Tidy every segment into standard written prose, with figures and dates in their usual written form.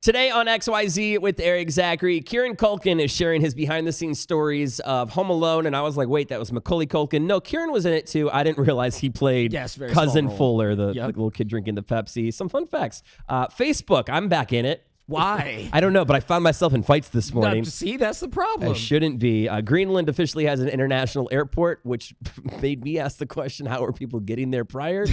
Today on XYZ with Erik Zachary, Kieran Culkin is sharing his behind-the-scenes stories of Home Alone, and I was like, wait, that was Macaulay Culkin. No, Kieran was in it too. I didn't realize he played Cousin Fuller, the little kid drinking the Pepsi. Some fun facts. Facebook, I'm back in it. Why? I don't know, but I found myself in fights this morning. See, that's the problem. I shouldn't be. Greenland officially has an international airport, which made me ask the question, how are people getting there prior?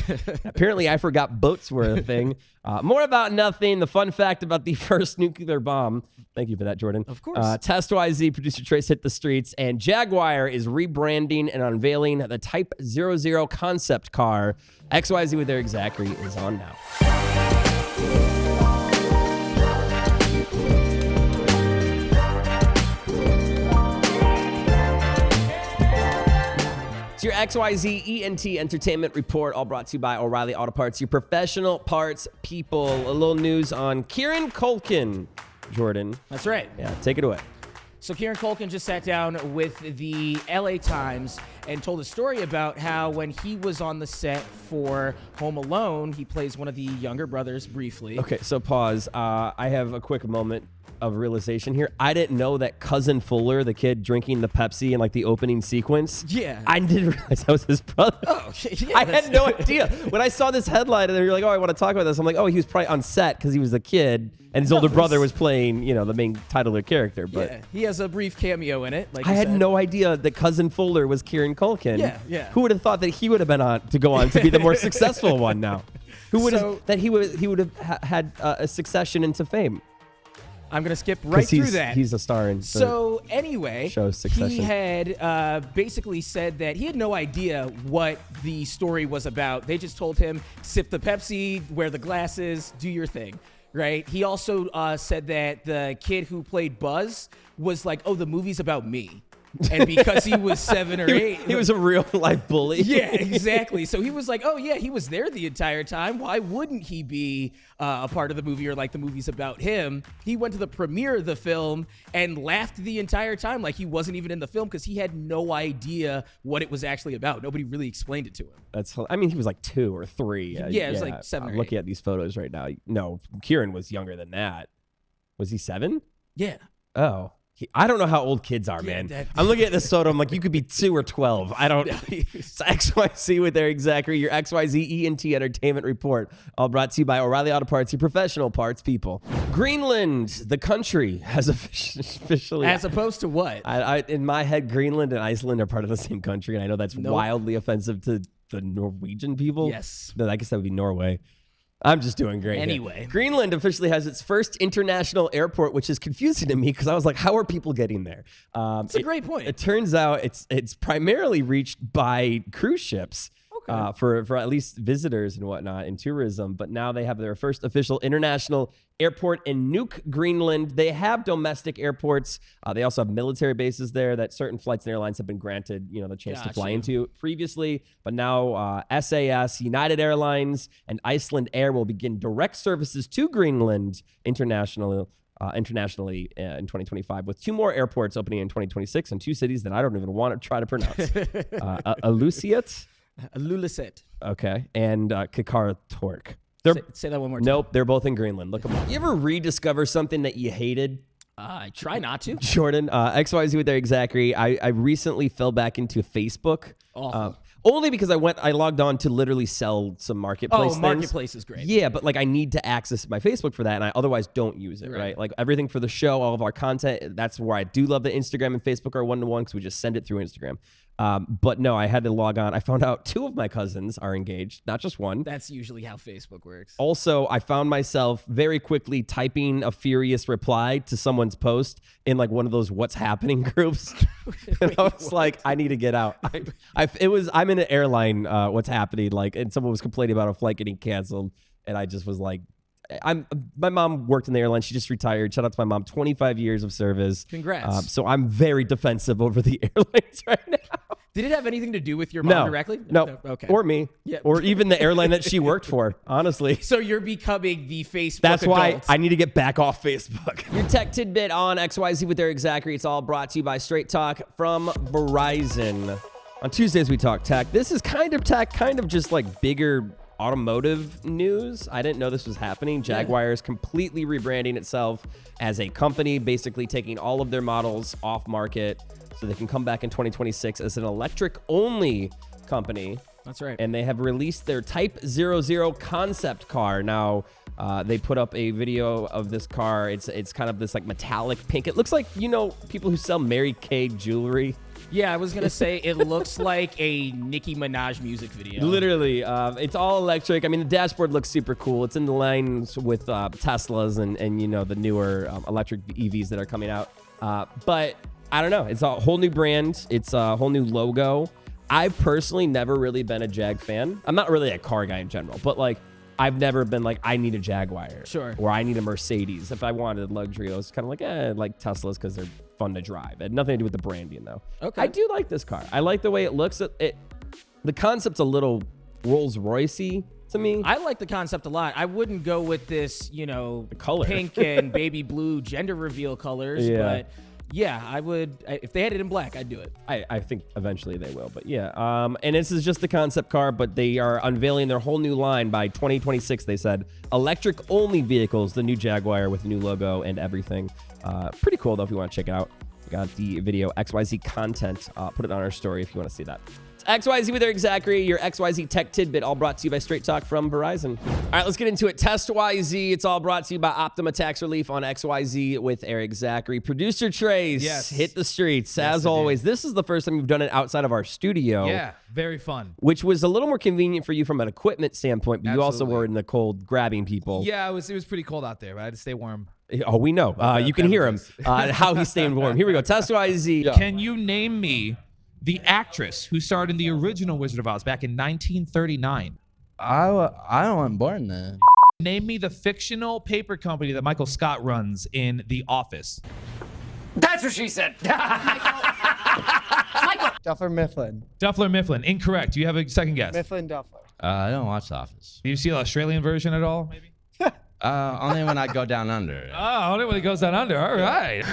Apparently, I forgot boats were a thing. More about nothing. The fun fact about the first nuclear bomb. Thank you for that, Jordan. Of course. Test YZ, producer Trace hit the streets, and Jaguar is rebranding and unveiling the Type 00 concept car. XYZ with Erik Zachary is on now. It's your XYZ ENT Entertainment Report, all brought to you by O'Reilly Auto Parts, your professional parts people. A little news on Kieran Culkin, Jordan. That's right. Yeah, take it away. So Kieran Culkin just sat down with the LA Times and told a story about how when he was on the set for Home Alone, he plays one of the younger brothers briefly. Okay, so pause. I have a quick moment of realization here. I didn't know that Cousin Fuller, the kid drinking the Pepsi in like the opening sequence. Yeah. I didn't realize that was his brother. Oh, yeah. I had no idea. When I saw this headline and you're like, oh, I want to talk about this. I'm like, oh, he was probably on set because he was a kid and his older brother was playing, you know, the main title of character. But yeah, he has a brief cameo in it. Like I had no idea that Cousin Fuller was Kieran Culkin. Yeah. Who would have thought that he would have been on to go on to be the more successful one now? Who would have that he would have had a succession into fame? I'm going to skip right through that. He's a star in So anyway, show Succession. He had basically said that he had no idea what the story was about. They just told him, sip the Pepsi, wear the glasses, do your thing, right? He also said that the kid who played Buzz was like, oh, the movie's about me. And because he was 7 or 8. He was a real life bully. Yeah, exactly. So he was like, oh, yeah, he was there the entire time. Why wouldn't he be a part of the movie or like the movie's about him? He went to the premiere of the film and laughed the entire time like he wasn't even in the film because he had no idea what it was actually about. Nobody really explained it to him. I mean, he was like 2 or 3. Yeah, it was like 7 or 8. I'm looking at these photos right now. No, Kieran was younger than that. Was he 7? Yeah. Oh. I don't know how old kids are, man. I'm looking at this photo. I'm like, you could be 2 or 12. I don't. It's XYZ with Erik Zachary, your XYZ ENT Entertainment Report. All brought to you by O'Reilly Auto Parts, your professional parts people. Greenland, the country, has officially. As opposed to what? In my head, Greenland and Iceland are part of the same country, and I know that's wildly offensive to the Norwegian people. Yes. No, I guess that would be Norway. I'm just doing great. Anyway. Here. Greenland officially has its first international airport, which is confusing to me because I was like, how are people getting there? It's a great point. It turns out it's primarily reached by cruise ships. For at least visitors and whatnot in tourism. But now they have their first official international airport in Nuuk, Greenland. They have domestic airports. They also have military bases there that certain flights and airlines have been granted, the chance to fly into previously. But now SAS, United Airlines, and Iceland Air will begin direct services to Greenland internationally in 2025, with 2 more airports opening in 2026 in 2 cities that I don't even want to try to pronounce. Ilulissat. Okay. And Qaqortoq. Say that one more time. Nope, they're both in Greenland. Look them up. You ever rediscover something that you hated? I try not to. Jordan, XYZ with Erik Zachary. I recently fell back into Facebook. Awful. Only because I logged on to literally sell some marketplace things. Marketplace is great. Yeah, but like I need to access my Facebook for that, and I otherwise don't use it, right? Like everything for the show, all of our content, that's where I do love that Instagram and Facebook are one-to-one because we just send it through Instagram. But no, I had to log on. I found out 2 of my cousins are engaged, not just one. That's usually how Facebook works. Also, I found myself very quickly typing a furious reply to someone's post in like one of those what's happening groups. And I was like, I need to get out. I'm in an airline, what's happening, like, and someone was complaining about a flight getting canceled. And I just was like, my mom worked in the airline. She just retired. Shout out to my mom, 25 years of service. Congrats. So I'm very defensive over the airlines right now. Did it have anything to do with your mom directly? No. Okay. Or me. Yeah. Or even the airline that she worked for, honestly. So you're becoming the Facebook That's adult. why I need to get back off Facebook. Your tech tidbit on XYZ with Erik Zachary. It's all brought to you by Straight Talk from Verizon. On Tuesdays, we talk tech. This is kind of tech, kind of just like bigger automotive news. I didn't know this was happening. Jaguar is completely rebranding itself as a company, basically taking all of their models off market so they can come back in 2026 as an electric-only company. That's right. And they have released their Type 00 concept car. Now, they put up a video of this car. It's kind of this like metallic pink. It looks like, you know, people who sell Mary Kay jewelry. Yeah, I was going to say it looks like a Nicki Minaj music video. Literally. It's all electric. I mean, the dashboard looks super cool. It's in the lines with Teslas and you know, the newer electric EVs that are coming out. But I don't know. It's a whole new brand. It's a whole new logo. I've personally never really been a Jag fan. I'm not really a car guy in general, but like I've never been like, I need a Jaguar. Sure. Or I need a Mercedes. If I wanted luxury, I was kind of like, like Teslas because they're fun to drive. It had nothing to do with the branding though. Okay. I do like this car. I like the way it looks. The concept's a little Rolls Royce-y to me. I like the concept a lot. I wouldn't go with this, you know, The color. pink and baby blue gender reveal colors, Yeah. but yeah, I would. If they had it in black, I'd do it. I think eventually they will, but yeah. And this is just the concept car, but they are unveiling their whole new line by 2026. They said electric only vehicles, the new Jaguar with new logo and everything. Pretty cool though if you want to check it out. We got the video XYZ content. Put it on our story if you want to see that. XYZ with Erik Zachary, your XYZ tech tidbit, all brought to you by Straight Talk from Verizon. All right, let's get into it. Test YZ. It's all brought to you by Optima Tax Relief on XYZ with Erik Zachary. Producer Trace, Yes. hit the streets. Yes, As I always, this is the first time you've done it outside of our studio. Yeah, very fun. Which was a little more convenient for you from an equipment standpoint, but you also Absolutely. were in the cold grabbing people. Yeah, it was pretty cold out there, but I had to stay warm. Oh, we know. You can hear him. How he's staying warm. Here we go. Test YZ. Can you name me the actress who starred in the original Wizard of Oz back in 1939? I wasn't born then. Name me the fictional paper company that Michael Scott runs in The Office. That's what she said. Duffler Mifflin. Duffler Mifflin. Incorrect. Do you have a second guess? Mifflin Duffler. I don't watch The Office. Do you see the Australian version at all? Maybe. Only when I go down under. Oh, only when it goes down under. All right.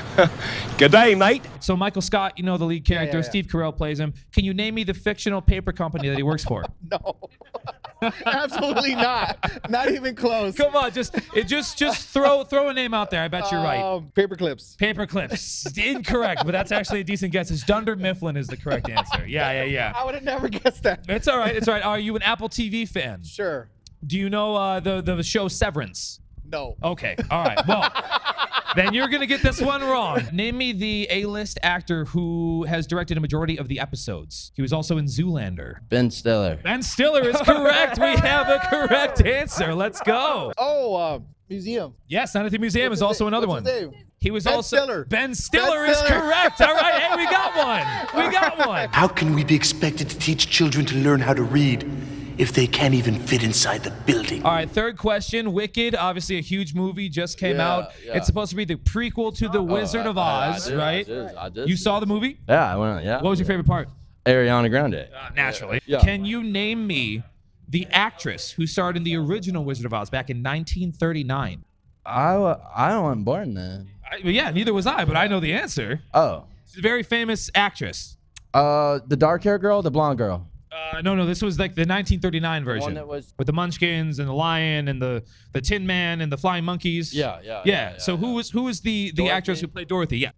Good day, mate. So Michael Scott, you know the lead character. yeah. Steve Carell plays him. Can you name me the fictional paper company that he works for? No. Absolutely not. Not even close. Come on, just throw a name out there. I bet you're right. Paper clips. Paper clips. Incorrect, but that's actually a decent guess. It's Dunder Mifflin is the correct answer. Yeah. I would have never guessed that. It's all right. It's all right. Are you an Apple TV fan? Sure. Do you know the show Severance? No. Okay. All right. Well, then you're gonna get this one wrong. Name me the A-list actor who has directed a majority of the episodes. He was also in Zoolander. Ben Stiller. Ben Stiller is correct. We have a correct answer. Let's go. Oh, museum. Yes, Night at the Museum is also another one. What's his name? He was Ben also Stiller. Ben Stiller Ben is Stiller. correct. All right, hey, we got one. We got one. How can we be expected to teach children to learn how to read if they can't even fit inside the building? All right, third question. Wicked, obviously a huge movie, just came out. yeah. It's supposed to be the prequel to The Wizard of Oz, right? I did. You saw the movie? Yeah, I went. Yeah. What was your favorite part? Ariana Grande. Naturally. Yeah. Can you name me the actress who starred in the original Wizard of Oz back in 1939? I wasn't born then. Yeah, neither was I, but I know the answer. Oh. She's a very famous actress. The dark hair girl, the blonde girl. No, this was like the 1939 version. one that was- with the Munchkins and the lion and the Tin Man and the flying monkeys. Yeah. So who was the Dorothy? actress who played Dorothy? Yeah.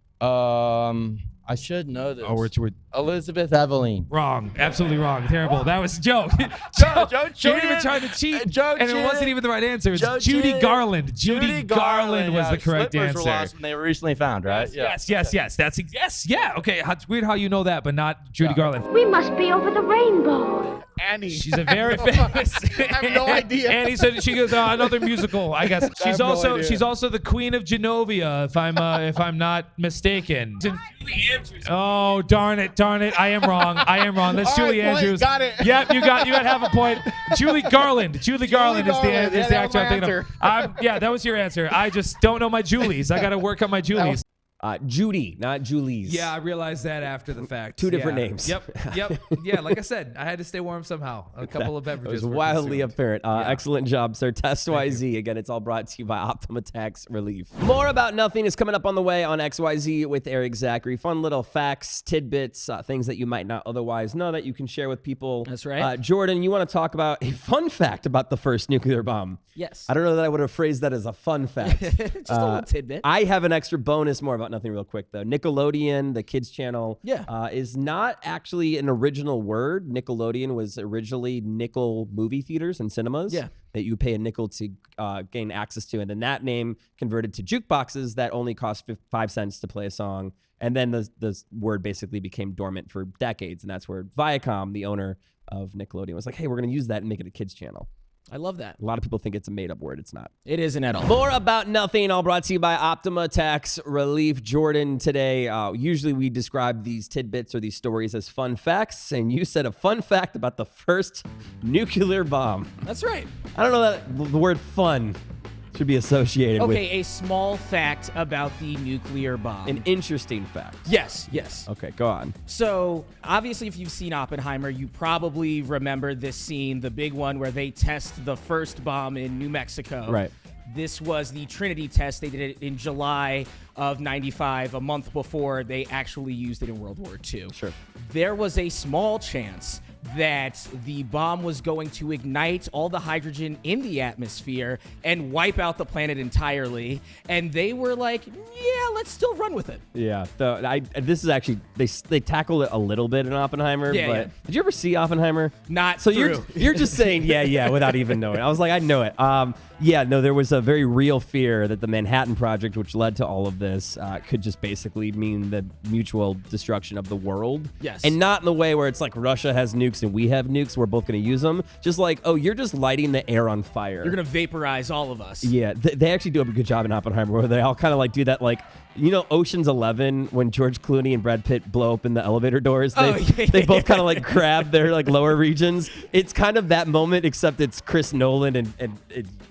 I should know this. Oh, we're Elizabeth Eveline. wrong. Absolutely wrong. Terrible. That was a joke. Joe She didn't even cheated. try to cheat, Joe and it wasn't cheated. even the right answer. It Joe was Judy cheated. Garland. Judy Garland was the correct Slippers were answer. lost when they were recently found, right? Yes. That's yes. Yeah. Okay. It's weird how you know that, but not Judy Garland. We must be over the rainbow. Annie. She's a very famous. I have no idea. Annie said she goes another musical. I guess she's no also idea. she's also the Queen of Genovia, if I'm not mistaken. Oh darn it! I am wrong. That's All Julie right, point. Andrews. Got it. Yep, you got half a point. Julie Garland. Julie Garland is the Garland. Yeah, is the that was actor my I'm thinking of. Yeah, that was your answer. I just don't know my Julies. I got to work on my Julies. Judy, not Julie's. Yeah, I realized that after the fact. Two different Yeah. names. Yep. Yeah, like I said, I had to stay warm somehow. A couple of It beverages was were wildly consumed. apparent. Excellent job, sir. Test YZ. Again, it's all brought to you by Optima Tax Relief. More About Nothing is coming up on the way on XYZ with Erik Zachary. Fun little facts, tidbits, things that you might not otherwise know that you can share with people. That's right. Jordan, you want to talk about a fun fact about the first nuclear bomb? Yes. I don't know that I would have phrased that as a fun fact. Just a little tidbit. I have an extra bonus More About Nothing real quick, though. Nickelodeon, the kids channel, is not actually an original word. Nickelodeon was originally nickel movie theaters and cinemas that you pay a nickel to gain access to. And then that name converted to jukeboxes that only cost 5 cents to play a song. And then the word basically became dormant for decades. And that's where Viacom, the owner of Nickelodeon, was like, hey, we're going to use that and make it a kids channel. I love that. A lot of people think it's a made-up word. It's not. It isn't at all. More About Nothing, all brought to you by Optima Tax Relief. Jordan, today, usually we describe these tidbits or these stories as fun facts, and you said a fun fact about the first nuclear bomb. That's right. I don't know that the word fun should be associated with Okay, a small fact about the nuclear bomb. an interesting fact. Yes. Okay, go on. So, obviously, if you've seen Oppenheimer, you probably remember this scene, the big one where they test the first bomb in New Mexico. Right. This was the Trinity test. They did it in July of 95, a month before they actually used it in World War II. Sure. There was a small chance that the bomb was going to ignite all the hydrogen in the atmosphere and wipe out the planet entirely. And they were like, yeah, let's still run with it. Yeah, this is actually they tackled it a little bit in Oppenheimer. Yeah, but yeah. Did you ever see Oppenheimer? Not So through. you're just saying yeah without even knowing. I was like, I know it. There was a very real fear that the Manhattan Project, which led to all of this, could just basically mean the mutual destruction of the world. Yes. And not in the way where it's like Russia has nukes and we have nukes, we're both going to use them. Just like, oh, you're just lighting the air on fire. You're going to vaporize all of us. Yeah, they actually do a good job in Oppenheimer where they all kind of like do that, like, you know, Ocean's 11 when George Clooney and Brad Pitt blow open the elevator doors. They both kind of like grab their like lower regions. It's kind of that moment, except it's Chris Nolan and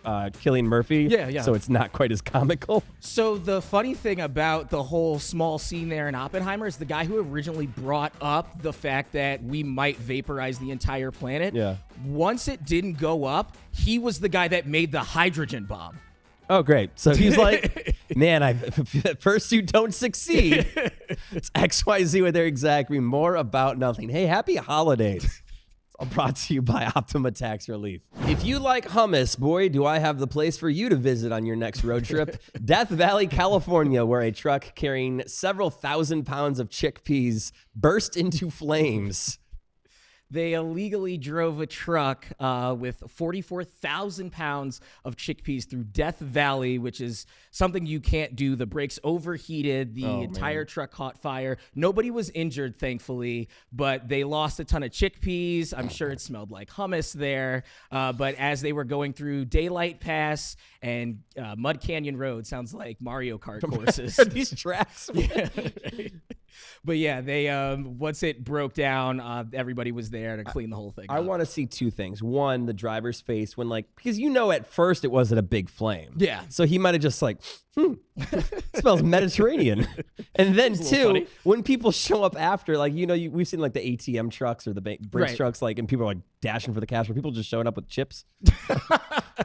Cillian Murphy. Yeah. So it's not quite as comical. So the funny thing about the whole small scene there in Oppenheimer is the guy who originally brought up the fact that we might vaporize the entire planet. Yeah. Once it didn't go up, he was the guy that made the hydrogen bomb. Oh, great. So he's like, man, at first you don't succeed. It's XYZ with Erik Zachary. More About Nothing. Hey, happy holidays. It's all brought to you by Optima Tax Relief. If you like hummus, boy, do I have the place for you to visit on your next road trip. Death Valley, California, where a truck carrying several thousand pounds of chickpeas burst into flames. They illegally drove a truck with 44,000 pounds of chickpeas through Death Valley, which is something you can't do. The brakes overheated. The entire truck caught fire. Nobody was injured, thankfully, but they lost a ton of chickpeas. I'm sure it smelled like hummus there. But as they were going through Daylight Pass and Mud Canyon Road, sounds like Mario Kart courses. These tracks. Yeah, right. But yeah, they once it broke down, everybody was there to clean the whole thing I up. want to see two things. One, the driver's face when because at first it wasn't a big flame. Yeah. So he might have just smells Mediterranean. And then two, funny. when people show up after, we've seen like the ATM trucks or the Brinks Right. trucks, and people are like dashing for the cash, but people just showing up with chips,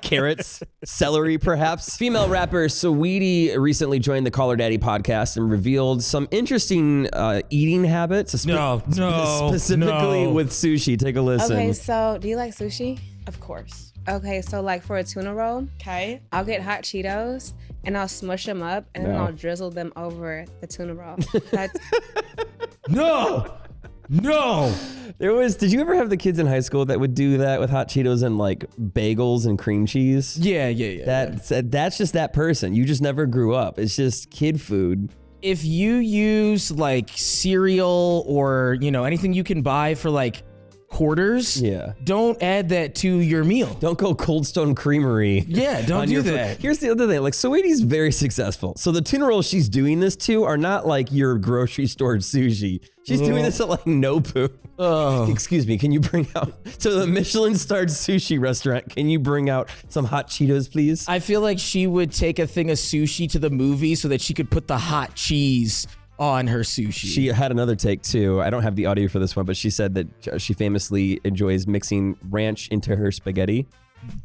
carrots, celery, perhaps. Female rapper Saweetie recently joined the Call Her Daddy podcast and revealed some interesting eating habits. Specifically with sushi. Take a listen. Okay, so do you like sushi? Of course. Okay, so like for a tuna roll, okay, I'll get hot Cheetos and I'll smush them up and then I'll drizzle them over the tuna roll. That's No. Did you ever have the kids in high school that would do that with hot Cheetos and like bagels and cream cheese? Yeah. That's just that person. You just never grew up. It's just kid food. If you use like cereal or anything you can buy for like quarters, don't add that to your meal. Don't go Cold Stone Creamery. Yeah, don't do that. Here's the other thing. Like, Saweetie's very successful. So the tuna rolls she's doing this to are not like your grocery store sushi. She's doing this at like Nobu. Excuse me, can you bring out, to the Michelin-starred sushi restaurant, can you bring out some hot Cheetos, please? I feel like she would take a thing of sushi to the movie so that she could put the hot cheese on her sushi. She had another take too. I don't have the audio for this one, but she said that she famously enjoys mixing ranch into her spaghetti.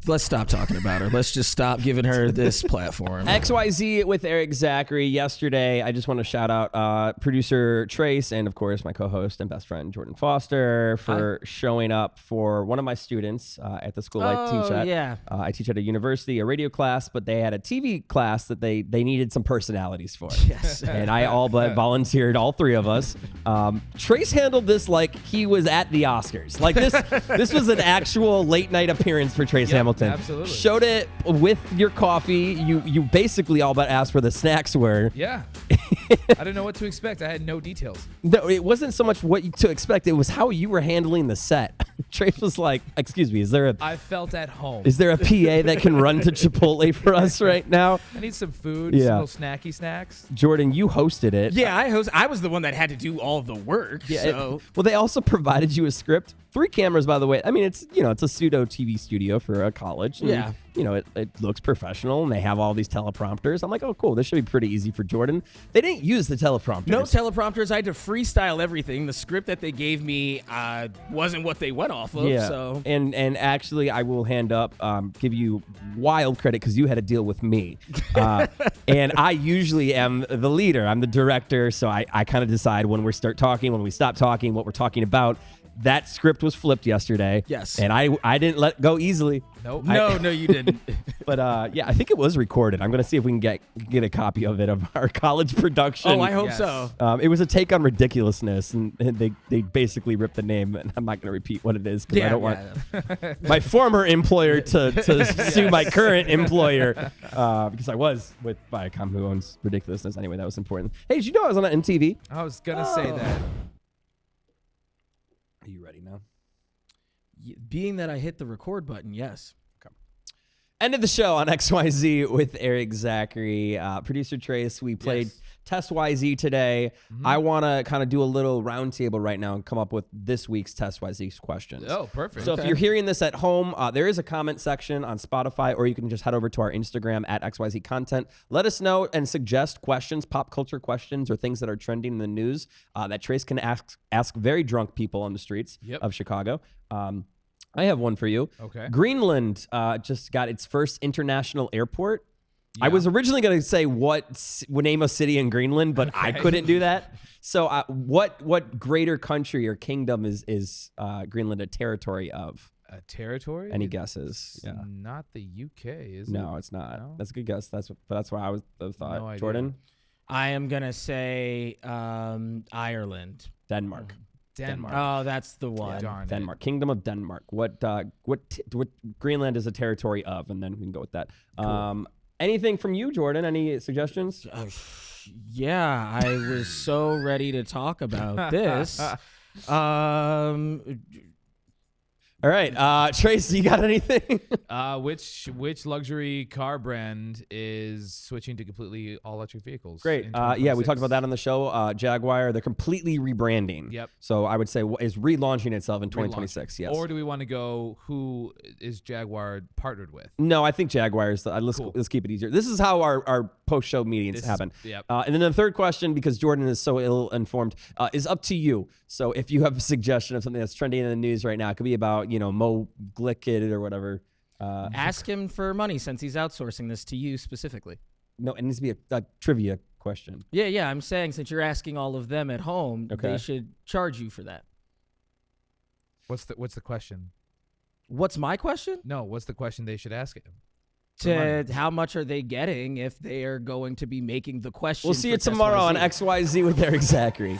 Let's stop talking about her. Let's just stop giving her this platform. XYZ with Erik Zachary. Yesterday, I just want to shout out producer Trace and, of course, my co-host and best friend Jordan Foster for showing up for one of my students at the school I teach at. Yeah. I teach at a university, a radio class, but they had a TV class that they needed some personalities for. Yes. And I all but volunteered, all three of us. Trace handled this like he was at the Oscars. Like this was an actual late night appearance for Trace Hamilton. Absolutely. Showed it with your coffee. You basically all but asked where the snacks were. Yeah. I didn't know what to expect. I had no details. No, it wasn't so much what to expect. It was how you were handling the set. Trace was like, excuse me, I felt at home. is there a PA that can run to Chipotle for us right now? I need some food, Yeah. some little snacky snacks. Jordan, you hosted it. Yeah, I was the one that had to do all of the work. Yeah, So well, they also provided you a script. 3 cameras, by the way. I mean, it's a pseudo TV studio for a college. And, Yeah. It looks professional, and they have all these teleprompters. I'm like, oh, cool. This should be pretty easy for Jordan. They didn't use the teleprompters. no teleprompters. I had to freestyle everything. The script that they gave me wasn't what they went off of. Yeah. So And actually, I will give you wild credit because you had to deal with me. And I usually am the leader. I'm the director, so I kind of decide when we start talking, when we stop talking, what we're talking about. That script was flipped yesterday. Yes. And I didn't let go easily. Nope. no, you didn't. But I think it was recorded. I'm going to see if we can get a copy of it, of our college production. Oh, I hope Yes. so. It was a take on ridiculousness, and they basically ripped the name, and I'm not going to repeat what it is because I don't want my former employer to sue my current employer because I was with Viacom, who owns Ridiculousness. Anyway, that was important. Hey, did you know I was on MTV? I was going to say that. Are you ready now? Being that I hit the record button, yes. End of the show on XYZ with Erik Zachary. Producer Trace, we played Test YZ today. I want to kind of do a little roundtable right now and come up with this week's Test YZ questions. Oh, perfect. So if you're hearing this at home, there is a comment section on Spotify, or you can just head over to our Instagram at XYZ Content. Let us know and suggest questions, pop culture questions, or things that are trending in the news that Trace can ask very drunk people on the streets of Chicago. I have one for you. Okay. Greenland just got its first international airport. I was originally going to say what name a city in Greenland, but I couldn't do that. So what greater country or kingdom is Greenland a territory of? A territory? Any guesses? It's Yeah. not the UK, is it? No, it's not. No? That's a good guess. That's why I thought. No idea. Jordan? I am going to say Ireland. Denmark. Denmark. Oh, that's the one. Darn it. Denmark. Kingdom of Denmark. What Greenland is a territory of, and then we can go with that. Cool. Anything from you, Jordan? Any suggestions? Yeah, I was so ready to talk about this. All right, Trace, you got anything? Which luxury car brand is switching to completely all electric vehicles? Great. in Yeah, we talked 2026? about that on the show. Jaguar, they're completely rebranding. Yep. So I would say is relaunching itself in 2026. Yes. Or do we want to go who is Jaguar partnered with? No, I think Jaguars. Let's keep it easier. This is how our post-show meetings happen. Yep. And then the third question, because Jordan is so ill-informed, is up to you. So if you have a suggestion of something that's trending in the news right now, it could be about Mo Glickett or whatever. Ask him for money since he's outsourcing this to you specifically. No, it needs to be a trivia question. Yeah. I'm saying since you're asking all of them at home, they should charge you for that. What's the question? What's my question? No, what's the question they should ask him? How much are they getting if they are going to be making the question? We'll see you tomorrow on XYZ with Erik Zachary.